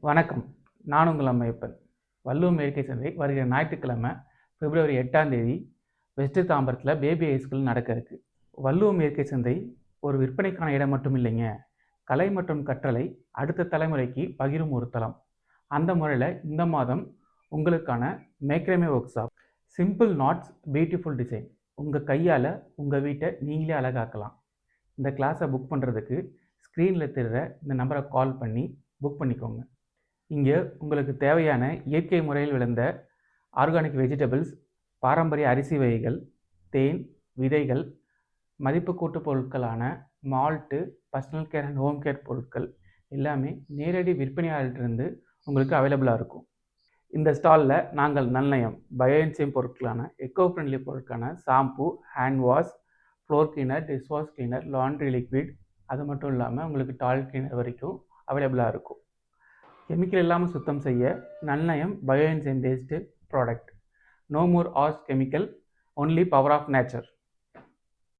வணக்கம். நான் உங்கள் அம்மையப்பன். வள்ளுவம் இயற்கை சந்தை வருகிற ஞாயிற்றுக்கிழமை பிப்ரவரி 8ஆம் தேதி வெஸ்ட் தாம்பரத்தில் பேபி ஹைஸ்கூல் நடக்க இருக்கு. வள்ளுவம் இயற்கை சந்தை ஒரு விற்பனைக்கான இடம் மட்டும் இல்லைங்க, கலை மற்றும் கற்றலை அடுத்த தலைமுறைக்கு பகிரும் ஒரு தளம். அந்த முறையில் இந்த மாதம் உங்களுக்கான macrame workshop, simple knots beautiful design, உங்கள் கையால் உங்கள் வீட்டை நீங்களே அழகாக்கலாம். இந்த கிளாஸை புக் பண்ணுறதுக்கு ஸ்க்ரீனில் தெரிகிற இந்த நம்பரை கால் பண்ணி புக் பண்ணிக்கோங்க. இங்கே உங்களுக்கு தேவையான இயற்கை முறையில் விளைந்த ஆர்கானிக் வெஜிடபிள்ஸ், பாரம்பரிய அரிசி வகைகள், தேன், விதைகள், மதிப்பு கூட்டு பொருட்களான malt, personal care and home care பொருட்கள் எல்லாமே நேரடி விற்பனையாளர்கிட்டருந்து உங்களுக்கு அவைலபிளாக இருக்கும். இந்த ஸ்டாலில் நாங்கள் நன்னயம், பயோஎன்சைம் பொருட்களான எக்கோ ஃப்ரெண்ட்லி பொருட்களான shampoo, hand wash, floor cleaner, dish wash cleaner, laundry liquid, அது மட்டும் இல்லாமல் உங்களுக்கு டாய்லெட் கிளீனர் வரைக்கும் அவைலபிளாக இருக்கும். கெமிக்கல் இல்லாமல் சுத்தம் செய்ய நன்னயம் bioenzyme based product. No more harsh chemical, only power of nature.